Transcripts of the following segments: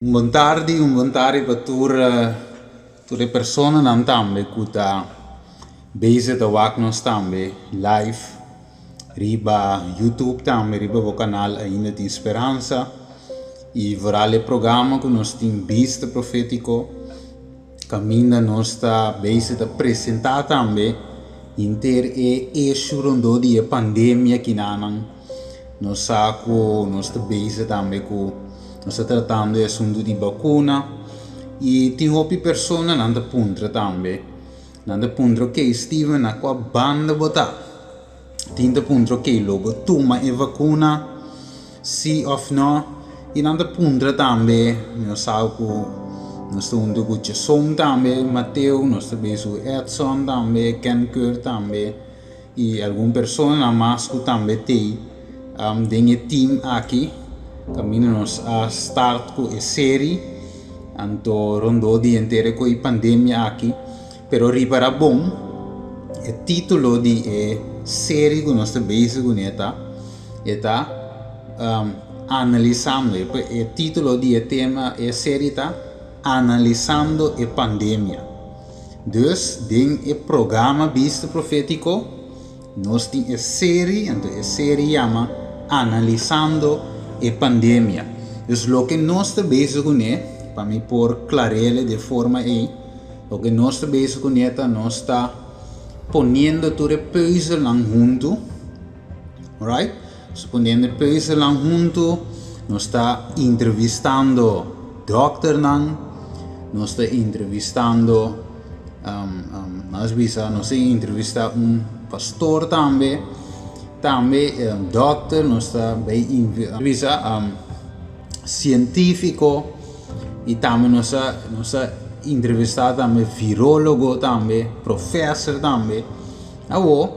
Un buon tardi per tutte le persone non tambe che sta bezig te wakno tambe live riba YouTube tambe riba o canal ainda de Esperança e vorale programma que nós tem Beast Profético caminha nós está bezig te apresentar tambe inter e surondo di pandemia que nanang nós saco nós está bezig tambe com nós está tratando de assunto di vacuna e tem outra pessoa nanda puntra também nanda puntra que Steven na qua banda bota tinta puntra que logo toma e vacuna sì of no e nanda puntra também nós saco nós estamos com Jason também Mateo nós estamos com Edson também Ken Keur também e alguma pessoa na masco também tem tem team aqui caminamos a start com a série anto rondo di intere com a pandemia aqui pero ripara bom o título di série que nós estamos com eta analisando o título di tema é série tá analisando a pandemia dus ding o programa Beast Profético nós tem a série anto a série chama analisando e pandemia. Dus lo que nós estamos bezig com para me por clarele de forma aí, lo que nós estamos bezig com nós está ponendo tudo puzzle lang junto, right? So ponendo puzzle lang junto, nós está entrevistando doctor lang, nós está entrevistando nós está entrevistando pastor também doctor, nós está bem entrevista científico e também nós está entrevistar também virólogo também professor também agora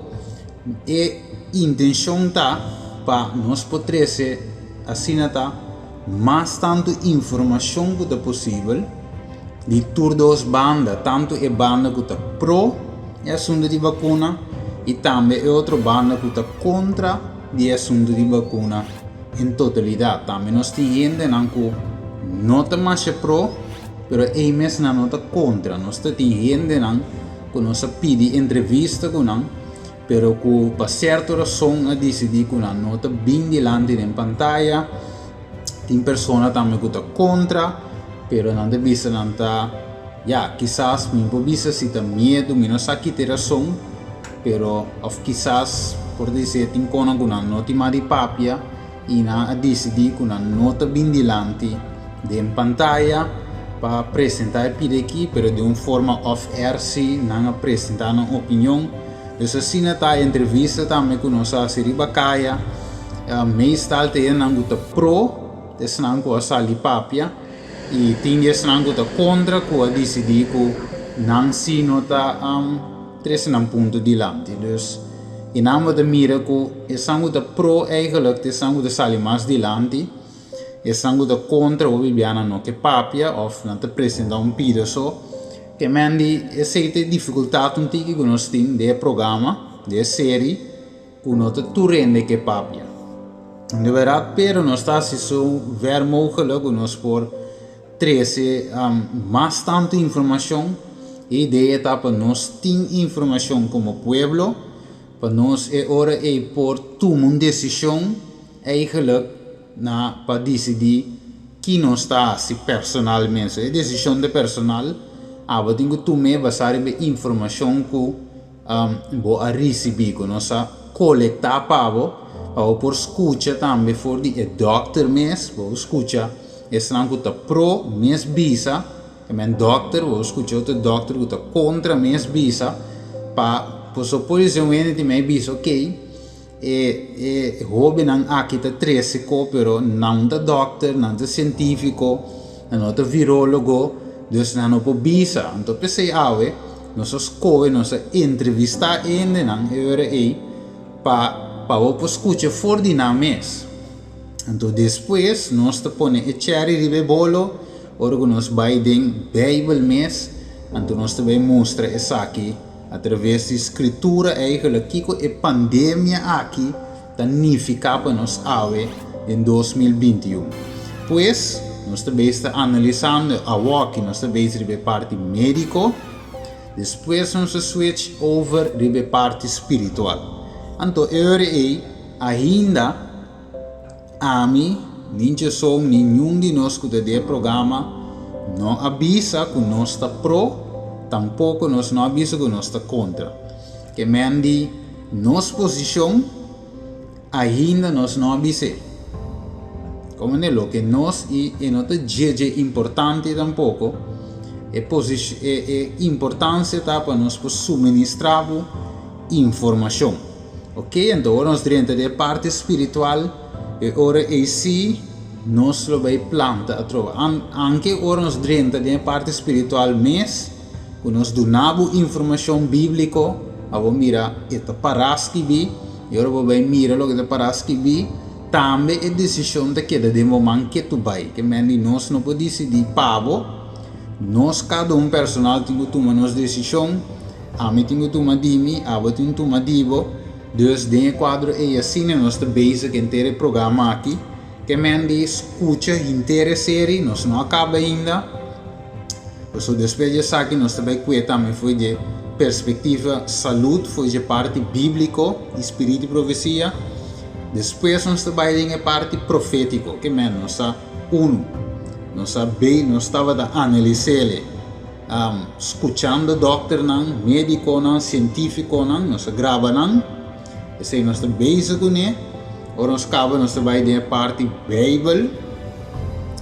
a intenção tá para nós poder ser assim tá mais tanto informação que é possível de todas as bandas tanto a banda que está pro e assunto de vacuna e também outra banda que está contra o assunto de vacuna em totalidade. Também nós temos gente que não está mais pro, mas é mesmo não está contra. Nós temos gente que nós pede entrevista com não, mas que por certa razão a decidir que não está bem delante em pantalla. Tem pessoas também que está contra, mas não está vista não está, quizás me vista se está medo, me não sabe que tem razão. Pero of quizás por dizer tem conan kuna noti mari papia e na decidi kuna nota bem delante de pantalla para apresentar pide aqui pero de uma forma off air se não apresentar uma opinião então assim na tá entrevista também com nossa série bacaia mês tal tem não guta pro desse não com a sali papia e tem esse não guta contra com a decidi com não se nota tres een punto delante. Dus in naam de miracle is sangu de pro eigenlijk de sangu de salimas delante is sangu de contra o bibiana no che papia of na te presenta un pido so che mendi e sete difficoltà un tiki con nostim de programma de serie con te tu rende che papia. De verat pero no sta si so ver mogelijk con nos por 13 más tanto informação e de etapa nós temos informação como pueblo para nós é hora é por tomar uma decisão eigenlijk para decidir que nós está se personalmente é decisão de personal aber tem que tomar baseado em informação que vou a receber que nós coletar para por escuta também for de doctor mesmo vou escutar esse não que está pro mesmo bisa men doctor o escuchou o doctor que está contra minhas bisa para posso por exemplo ele tem mais bisa ok e hobby não aqui está 13 pero não da doctor não da científico não da virólogo dus não po bisa então pensei nós escolhe nós entrevistar ele não era aí para o escutar for de na mês então depois nós te põe e cherry ribe bolo ora que nós vai den Bijbel mês, então nós também mostra isso aqui através da escritura eigenlijk que a pandemia aqui danifica para nós em 2021. Pois nós estamos analisando a walk, nós estamos de parte médico, depois nós switch over de parte espiritual. Então, eu ainda a mim, nenhum de nós que tem programa não avisa que nós está pro, tampouco nós não avisa que nós está contra. Que mendi nossa posição ainda nós não avisa. Como é que nós e não é importante tampouco é importância para nós suministrar informação. Ok? Então, nós dentro da parte espiritual, ora é sim, nós lo vai planta a trova. Anche ora nós dentro da parte espiritual, mas nós donamos informação bíblica, avo mira esta paraski bi, e ora vai mira lo que esta paraski bi, também é decisão da queda de momento que tu vai, que mendi nós não pode decidir pavo, nós cada personal tem que tomar nossa decisão, a mim tem que tomar dimi, a você tem que tomar dibo. Dus de quadro é assim nós estamos basic inteiro programa aqui que mendi escuta inteira série nós não acaba ainda so depois de aqui nós também também foi de perspectiva saúde foi de parte bíblico espírito e profecia depois nós também em parte profético que menos nós nós estava da analisar escutando doctor médico científico nós grava esse nós estamos basic com ele. Ora nós acaba nós vai de parte Bíblia.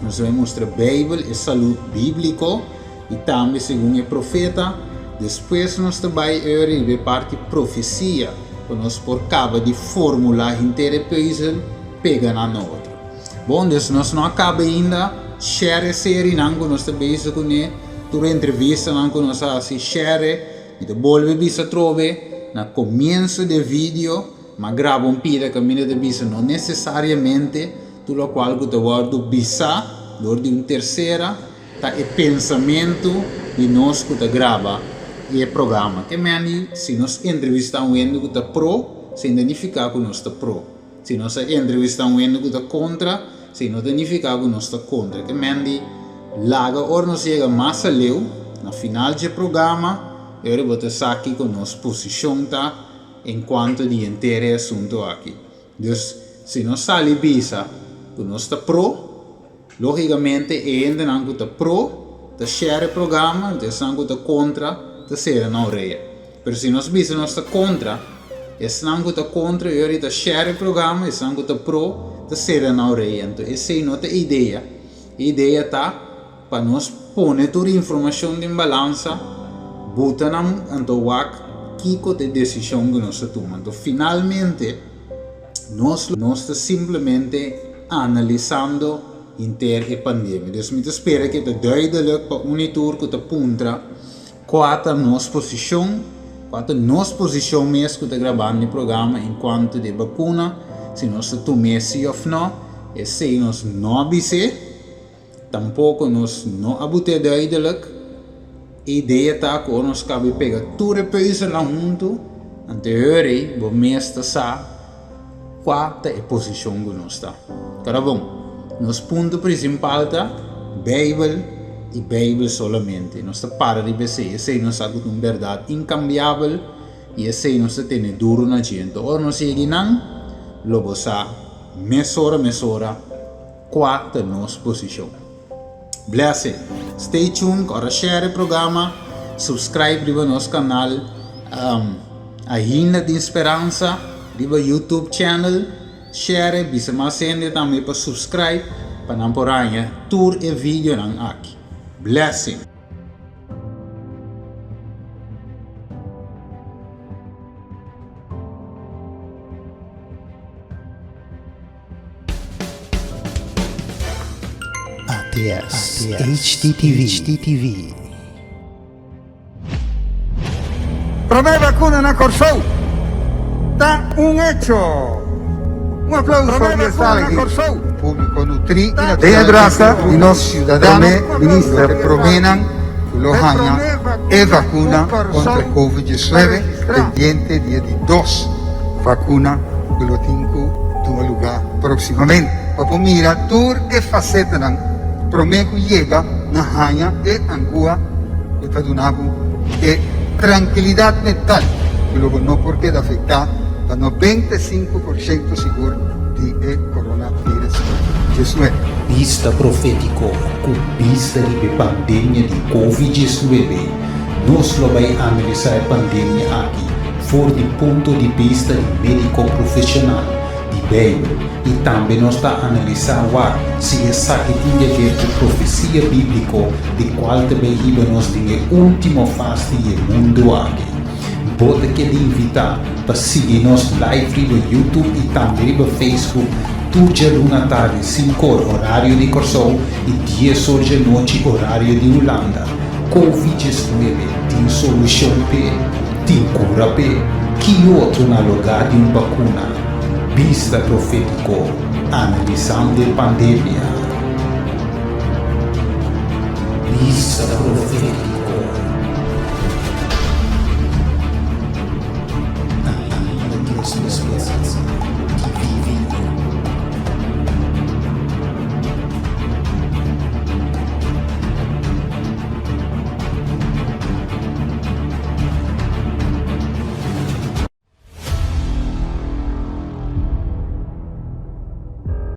Nós vamos mostrar Bíblia e saúde bíblico e também segundo o profeta. Depois nós vai de parte profecia. Quando nós por cabo de fórmula inteira pega na outra. Bom, nós não acaba ainda share série não nós estamos basic com ele. Tu entrevista não nós assim share e de volve bisa trove. Na comienzo do vídeo, mas gravo um pida caminho de bisa, não necessariamente tudo o qual tu guardo bisa, de um terceira, tá é pensamento de nós que tu grava e é programa. Que meni, se nós entrevistamos um que tá pro, se identificar que nós tá pro. Se nós entrevistamos um que tá contra, se identificar que nós tá contra. Que meni, laga or nós chega mais a leu, na final do programa, eu vou estar aqui com nossa posição tá enquanto de inteiro assunto aqui. Então, se nós saímos bisa, que nós está pro, logicamente ainda não está pro, está share o programa, então não está contra, está ser na orelha. Mas se nós bisa nós está contra, se não está contra, eu está share o programa, se não está pro, está ser na orelha. Então essa é a nossa ideia. A ideia tá para nós pôr toda a informação em balança. Botanam então wak kiko de decisão que nós tomamos. Então, finalmente, nós estamos simplesmente analisando inteira a pandemia. Então, me espera que te duidelijk para unitur que te puntra qual a nossa posição mesmo que te gravando o programa enquanto de vacuna, se nós tomamos sim ou não, e se nós não avisamos, tampouco nós não abutemos duidelijk. A ideia está que nós cabe pegar tudo isso lá junto, anterior, o mestre sabe qual é a posição que nós está. Cara bom, nosso ponto principal está Bíblia e Bíblia solamente. Nós está para de pensar, esse nós sabe uma verdade incambiável e esse nós tem duro na gente. Ou nós chega não, logo sabe, mesura, qual é a nossa posição. Blessed. Stay tuned, ora share o programa, subscribe para o nosso canal, Ainda de Esperança, para o YouTube channel, share, bisa mais gente também para subscribe, para não poranha, tour e vídeo não aqui. Blessing. ATS HTTV. Para me vacuna na Corsou, está un hecho. Un aplauso universal público nutri de abraça e nossos cidadãos ministra provenam Lohana e vacuna contra Covid-19 pendiente dia de 2 vacuna que lo tenho toma lugar proximamente. Para mira tour e faceta Prometo llega na hanya e angua e padunabu e tranquilidad mental que luego no porque da afectar pa 95% seguro di coronavirus. Gesù è. Vista profético com vista de pandemia de Covid-19. Nós vamos analisar a pandemia aqui, fora do ponto de vista de médico profissional, de Bíblia, e também nós está analisando se essa que tinha a ver com profecia bíblica, de qual também nós temos a última fase do mundo aqui. Bota que lhe invitar para seguir nosso live no YouTube e também no Facebook. Tudo dia na tarde, 5 horas, horário de Corsol, e 10 horas da noite, horário de Holanda. Covid-19 tem solução para, tem cura para, que outro na lugar de uma vacuna. Vista profético, analisando a pandemia. Vista profético.